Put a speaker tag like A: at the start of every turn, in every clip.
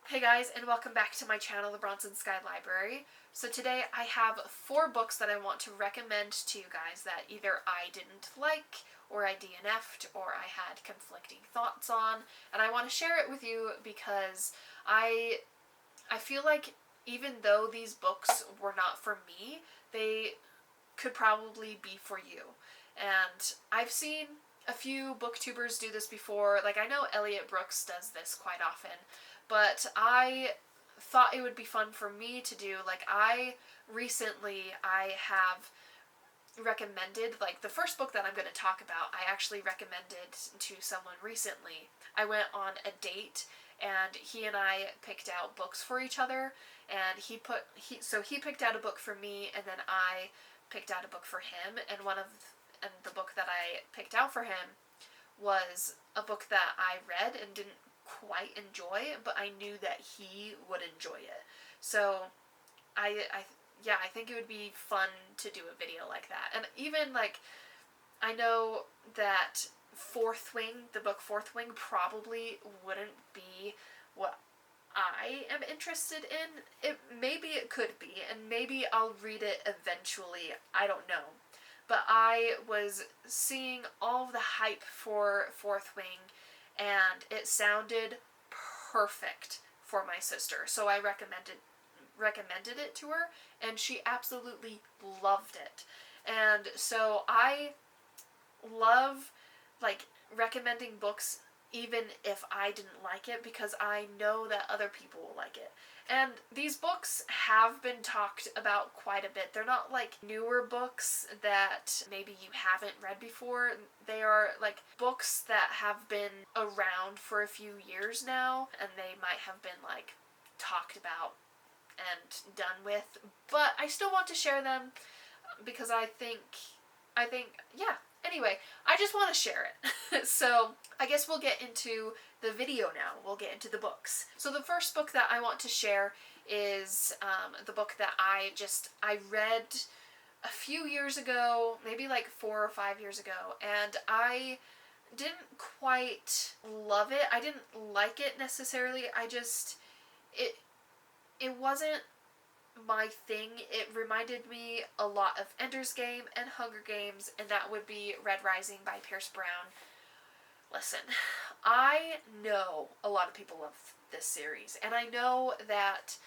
A: Hey guys, and welcome back to my channel, the Bronson Sky Library. So today I have 4 books that I want to recommend to you guys that either I didn't like, or I DNF'd, or I had conflicting thoughts on, and I want to share it with you because I feel like even though these books were not for me, they could probably be for you. And I've seen a few booktubers do this before. Like, I know Elliot Brooks does this quite often, but I thought it would be fun for me to do. Like, I have recommended, like, the first book that I'm going to talk about, I actually recommended to someone recently. I went on a date and he and I picked out books for each other, and he picked out a book for me, and then I picked out a book for him, and the book that I picked out for him was a book that I read and didn't quite enjoy, but I knew that he would enjoy it. So I think it would be fun to do a video like that. And even, like, I know that the book Fourth Wing probably wouldn't be what I am interested in. Maybe it could be, and maybe I'll read it eventually. I don't know. But I was seeing all of the hype for Fourth Wing, and it sounded perfect for my sister. So I recommended it to her, and she absolutely loved it. And so I love, like, recommending books even if I didn't like it, because I know that other people will like it. And these books have been talked about quite a bit. They're not like newer books that maybe you haven't read before. They are like books that have been around for a few years now, and they might have been like talked about and done with. But I still want to share them because I think yeah. Anyway, I just want to share it. So I guess we'll get into the video now. We'll get into the books. So the first book that I want to share is the book that I read a few years ago, maybe like 4 or 5 years ago, and I didn't quite love it. I didn't like it necessarily. It wasn't my thing. It reminded me a lot of Ender's Game and Hunger Games, and that would be Red Rising by Pierce Brown. Listen, I know a lot of people love this series, and I know that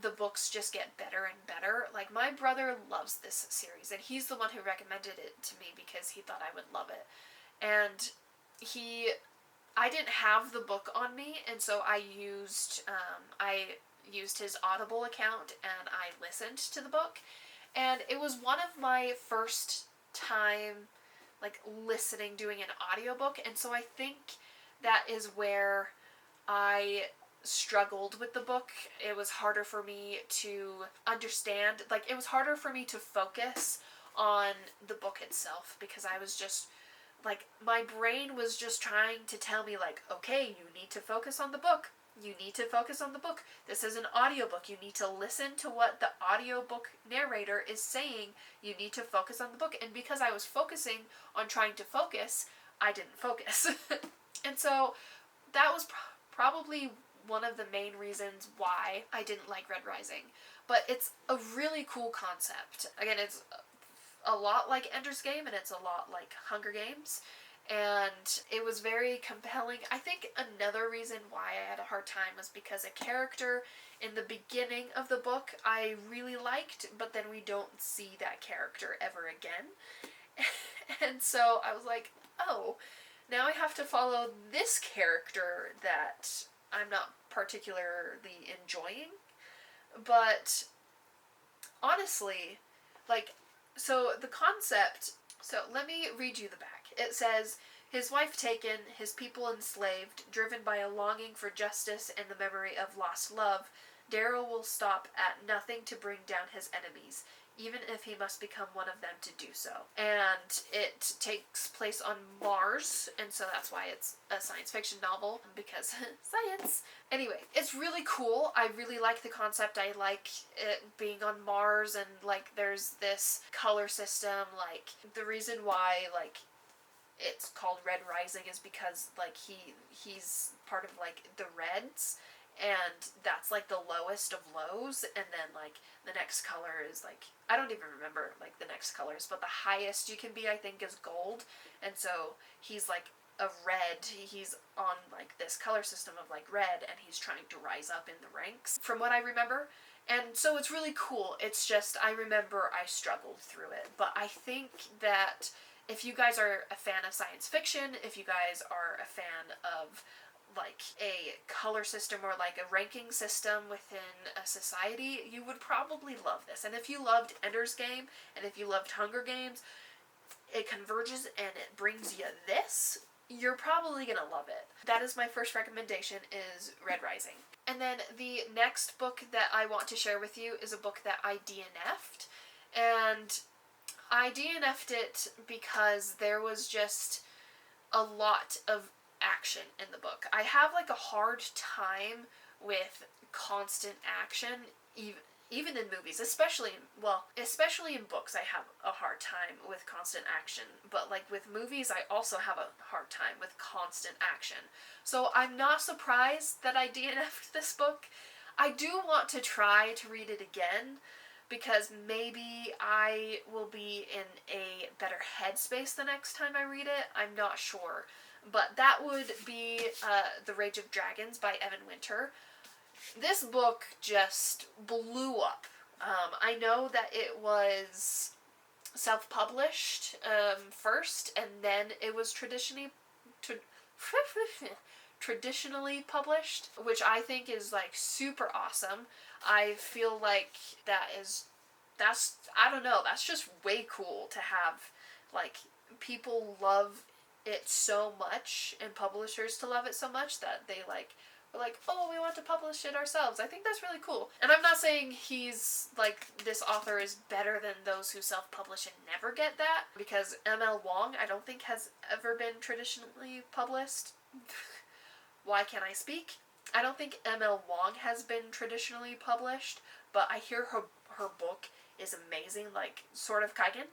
A: the books just get better and better. Like, my brother loves this series, and he's the one who recommended it to me because he thought I would love it. And I didn't have the book on me, and so I used his Audible account, and I listened to the book, and it was one of my first time like doing an audiobook, and so I think that is where I struggled with the book. It was harder for me to understand, like, it was harder for me to focus on the book itself, because I was just like, my brain was just trying to tell me, like, okay, you need to focus on the book. You need to focus on the book. This is an audiobook. You need to listen to what the audiobook narrator is saying. You need to focus on the book. And because I was focusing on trying to focus, I didn't focus. And so that was probably one of the main reasons why I didn't like Red Rising. But it's a really cool concept. Again, it's a lot like Ender's Game, and it's a lot like Hunger Games. And it was very compelling. I think another reason why I had a hard time was because a character in the beginning of the book I really liked, but then we don't see that character ever again. And so I was like, oh, now I have to follow this character that I'm not particularly enjoying. But honestly, like, so the concept, so let me read you the back. It says, his wife taken, his people enslaved, driven by a longing for justice and the memory of lost love, Darrow will stop at nothing to bring down his enemies, even if he must become one of them to do so. And it takes place on Mars, and so that's why it's a science fiction novel, because science. Anyway, it's really cool. I really like the concept. I like it being on Mars, and, like, there's this color system. Like, the reason why, like, it's called Red Rising is because, like, he's part of, like, the Reds, and that's like the lowest of lows, and then like the next color is like, I don't even remember like the next colors, but the highest you can be, I think, is gold. And so he's like a red, he's on like this color system of like red, and he's trying to rise up in the ranks from what I remember. And so it's really cool. It's just, I remember I struggled through it. But I think that if you guys are a fan of science fiction, if you guys are a fan of like a color system or like a ranking system within a society, you would probably love this. And if you loved Ender's Game, and if you loved Hunger Games, it converges and it brings you this, you're probably gonna love it. That is my first recommendation, is Red Rising. And then the next book that I want to share with you is a book that I DNF'd. And I DNF'd it because there was just a lot of action in the book. I have like a hard time with constant action, even in movies, especially in books. I have a hard time with constant action, but like with movies, I also have a hard time with constant action. So I'm not surprised that I DNF'd this book. I do want to try to read it again, because maybe I will be in a better headspace the next time I read it. I'm not sure. But that would be The Rage of Dragons by Evan Winter. This book just blew up. I know that it was self-published first, and then it was traditionally published, which I think is like super awesome. I feel like that's I don't know, that's just way cool to have like people love it so much and publishers to love it so much that they like were like, oh, we want to publish it ourselves. I think that's really cool. And I'm not saying he's like, this author is better than those who self-publish and never get that, because M.L. Wong I don't think has ever been traditionally published. Why can't I speak? I don't think M.L. Wong has been traditionally published, but I hear her book is amazing, like Sword of Kaigen.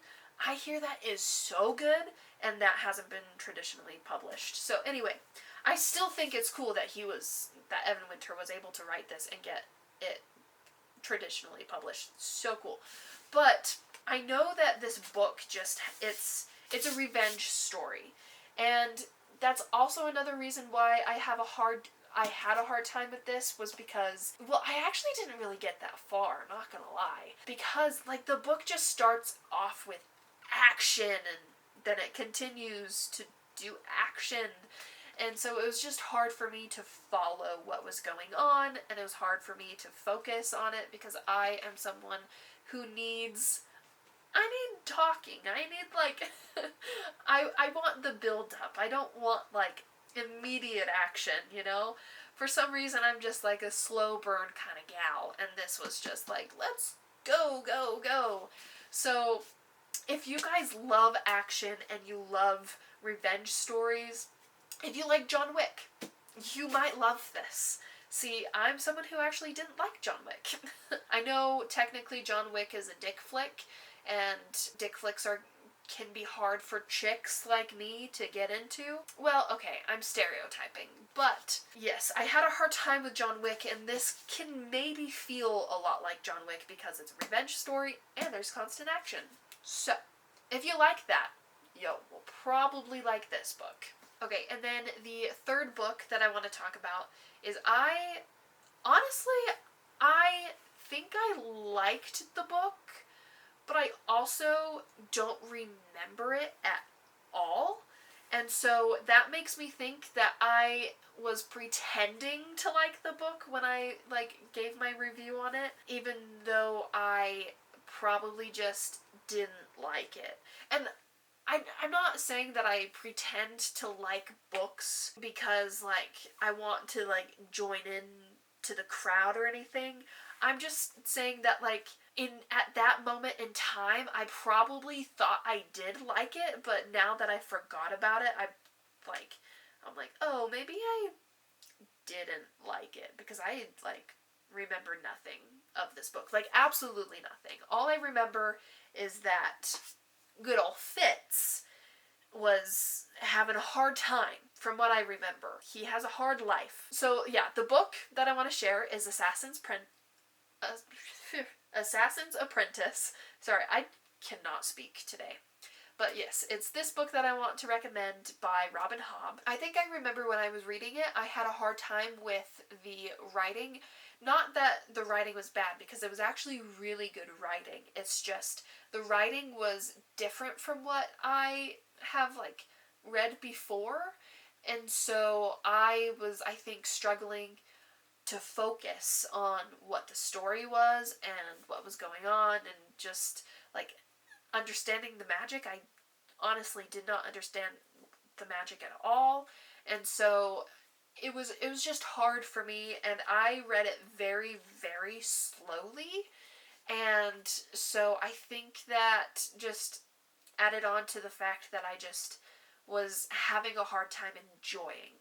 A: I hear that is so good, and that hasn't been traditionally published. So anyway, I still think it's cool that Evan Winter was able to write this and get it traditionally published. So cool. But I know that this book it's a revenge story. And that's also another reason why I had a hard time with this, was because, well, I actually didn't really get that far, not gonna lie. Because, like, the book just starts off with action, and then it continues to do action. And so it was just hard for me to follow what was going on, and it was hard for me to focus on it, because I am someone who needs talking. I need, like, I want the build-up. I don't want, like, immediate action, you know? For some reason, I'm just, like, a slow burn kind of gal, and this was just, like, let's go, go, go. So, if you guys love action and you love revenge stories, if you like John Wick, you might love this. See, I'm someone who actually didn't like John Wick. I know technically John Wick is a dick flick, and dick flicks can be hard for chicks like me to get into. Well, okay, I'm stereotyping, but yes, I had a hard time with John Wick, and this can maybe feel a lot like John Wick because it's a revenge story and there's constant action. So, if you like that, you will probably like this book. Okay, and then the third book that I want to talk about is I think I liked the book, but I also don't remember it at all. And so that makes me think that I was pretending to like the book when I, like, gave my review on it, even though I probably just didn't like it. And I'm not saying that I pretend to like books because, like, I want to, like, join in to the crowd or anything. I'm just saying that, like, at that moment in time, I probably thought I did like it, but now that I forgot about it, I'm like, oh, maybe I didn't like it, because I, like, remember nothing of this book. Like, absolutely nothing. All I remember is that good old Fitz was having a hard time from what I remember. He has a hard life. So yeah, the book that I want to share is Assassin's Apprentice. Sorry, I cannot speak today. But yes, it's this book that I want to recommend by Robin Hobb. I think I remember when I was reading it, I had a hard time with the writing. Not that the writing was bad, because it was actually really good writing. It's just the writing was different from what I have like read before. And so I was, I think, struggling to focus on what the story was and what was going on, and just like understanding the magic. I honestly did not understand the magic at all, and so it was just hard for me, and I read it very, very slowly, and so I think that just added on to the fact that I just was having a hard time enjoying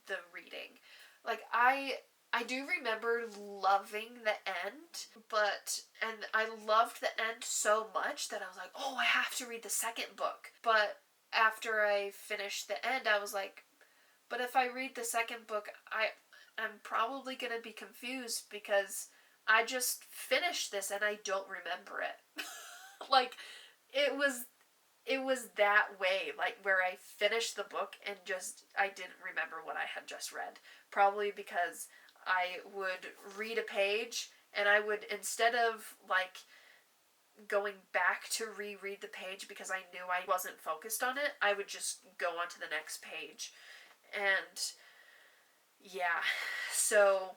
A: the reading. Like I do remember loving the end, and I loved the end so much that I was like, "Oh, I have to read the second book." But after I finished the end, I was like, "But if I read the second book, I'm probably going to be confused because I just finished this and I don't remember it." Like it was it was that way, like where I finished the book and just I didn't remember what I had just read. Probably because I would read a page and I would, instead of like going back to reread the page because I knew I wasn't focused on it, I would just go on to the next page. And yeah, so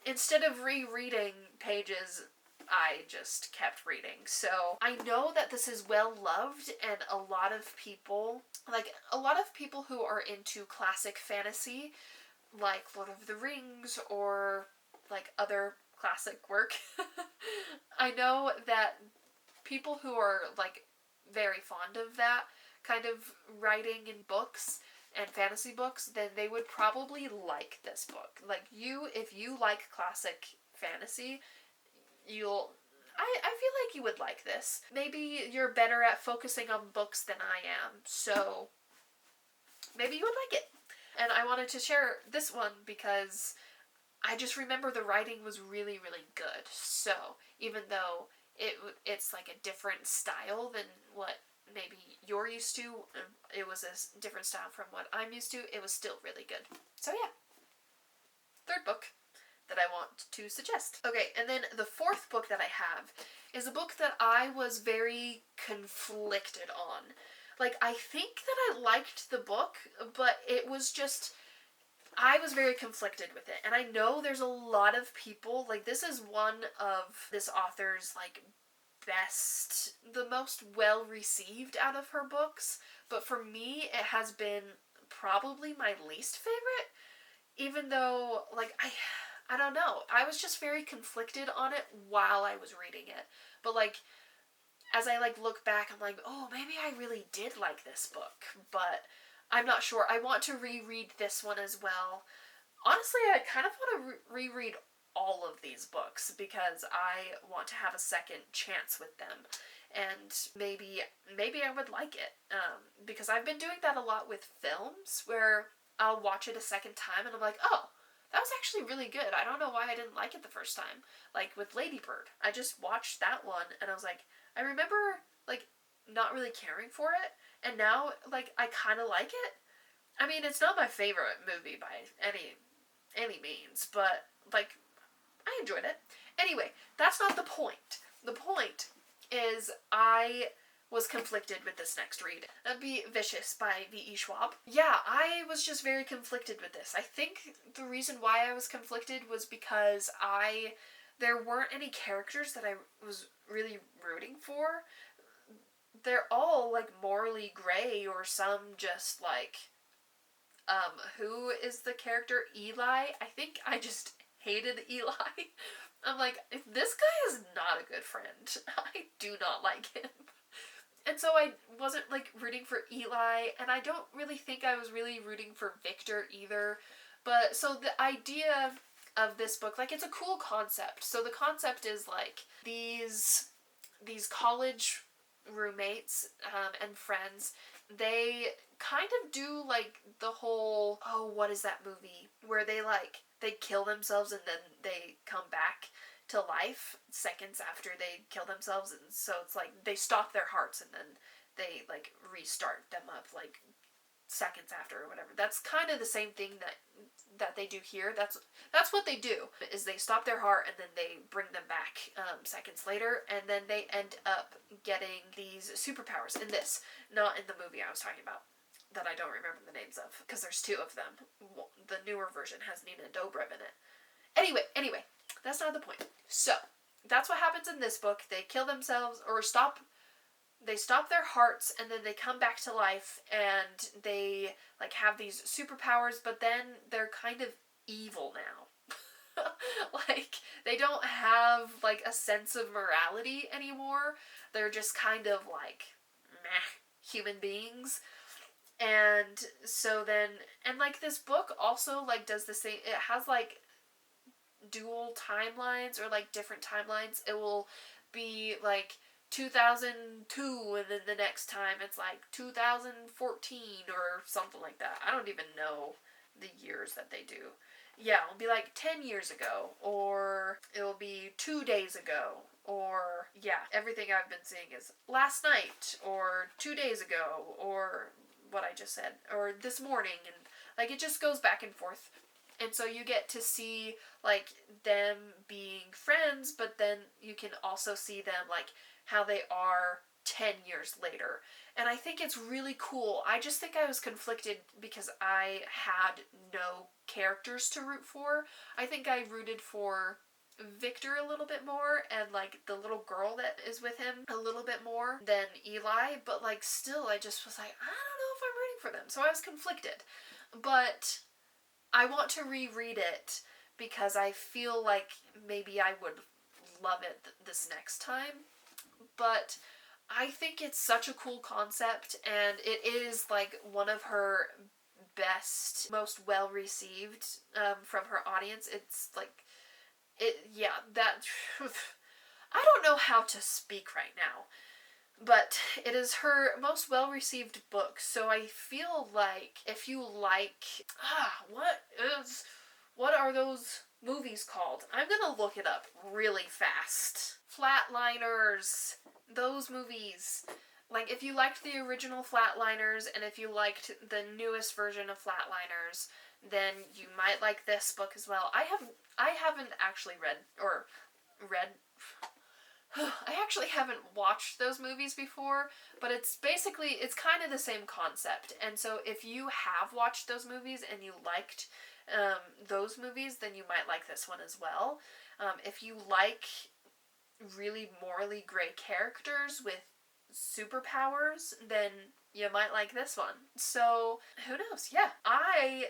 A: instead of rereading pages, I just kept reading. So I know that this is well loved, and a lot of people, who are into classic fantasy, like Lord of the Rings or like other classic work, I know that people who are like very fond of that kind of writing in books and fantasy books, then they would probably like this book. Like if you like classic fantasy, I feel like you would like this. Maybe you're better at focusing on books than I am, so maybe you would like it. And I wanted to share this one because I just remember the writing was really, really good. So even though it's like a different style than what maybe you're used to, it was a different style from what I'm used to, it was still really good. So yeah. Third book that I want to suggest. Okay, and then the fourth book that I have is a book that I was very conflicted on. Like, I think that I liked the book, but it was just, I was very conflicted with it. And I know there's a lot of people, like, this is one of this author's, like, the most well received out of her books. But for me, it has been probably my least favorite. Even though, like, I don't know. I was just very conflicted on it while I was reading it. But, like, as I, like, look back, I'm like, oh, maybe I really did like this book. But I'm not sure. I want to reread this one as well. Honestly, I kind of want to reread all of these books because I want to have a second chance with them. And maybe I would like it. Because I've been doing that a lot with films where I'll watch it a second time and I'm like, oh, that was actually really good. I don't know why I didn't like it the first time. Like with Lady Bird, I just watched that one and I was like, I remember like not really caring for it, and now like I kind of like it. I mean, it's not my favorite movie by any means, but like I enjoyed it. Anyway, that's not the point. The point is I was conflicted with this next read. That'd be Vicious by V.E. Schwab. Yeah, I was just very conflicted with this. I think the reason why I was conflicted was because there weren't any characters that I was really rooting for. They're all like morally gray, or some just like who is the character? Eli? I think I just hated Eli. I'm like, if this guy is not a good friend, I do not like him. And so I wasn't like rooting for Eli, and I don't really think I was really rooting for Victor either. But so the idea of this book, like, it's a cool concept. So the concept is like these college roommates and friends, they kind of do like the whole, oh, what is that movie where they kill themselves and then they come back to life seconds after they kill themselves, and so it's like they stop their hearts and then they like restart them up like seconds after or whatever. That's kind of the same thing that they do here. That's what they do, is they stop their heart and then they bring them back seconds later, and then they end up getting these superpowers in this, not in the movie I was talking about that I don't remember the names of, because there's two of them. The newer version has Nina Dobrev in it. Anyway, that's not the point. So, that's what happens in this book. They kill themselves, or they stop their hearts, and then they come back to life, and they like have these superpowers, but then they're kind of evil now. Like, they don't have like a sense of morality anymore. They're just kind of like meh human beings. And so then, and like this book also like does the same. It has like dual timelines, or like different timelines. It will be like 2002, and then the next time it's like 2014 or something like that. I don't even know the years that they do. Yeah, it'll be like 10 years ago, or it'll be 2 days ago, or yeah, everything I've been seeing is last night, or 2 days ago, or what I just said, or this morning, and like it just goes back and forth. And so you get to see like them being friends, but then you can also see them like how they are 10 years later. And I think it's really cool. I just think I was conflicted because I had no characters to root for. I think I rooted for Victor a little bit more, and like the little girl that is with him a little bit more than Eli, but like still I just was like, I don't know if I'm rooting for them. So I was conflicted. But I want to reread it because I feel like maybe I would love it this next time. But I think it's such a cool concept, and it is like one of her best, most well received from her audience. It's like, I don't know how to speak right now, but it is her most well received book. So I feel like if you like, what are those movies called? I'm gonna look it up really fast. Flatliners. Those movies. Like, if you liked the original Flatliners, and if you liked the newest version of Flatliners, then you might like this book as well. I haven't actually I actually haven't watched those movies before, but it's kind of the same concept. And so if you have watched those movies and you liked those movies, then you might like this one as well. If you like really morally gray characters with superpowers, then you might like this one. So who knows? Yeah, I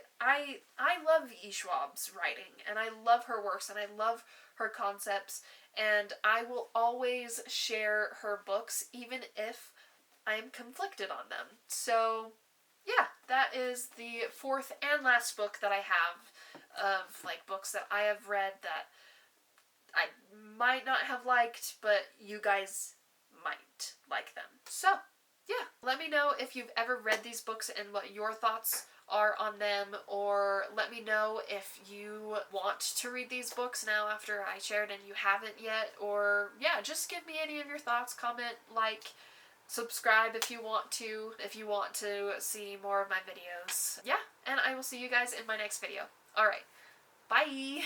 A: love E. Schwab's writing, and I love her works, and I love her concepts, and I will always share her books even if I am conflicted on them. So yeah, that is the fourth and last book that I have of like books that I have read that I might not have liked, but you guys might like them. So yeah, let me know if you've ever read these books and what your thoughts are on them, or let me know if you want to read these books now after I shared and you haven't yet, or yeah, just give me any of your thoughts, comment, like, subscribe if you want to see more of my videos. Yeah, and I will see you guys in my next video. Alright, bye!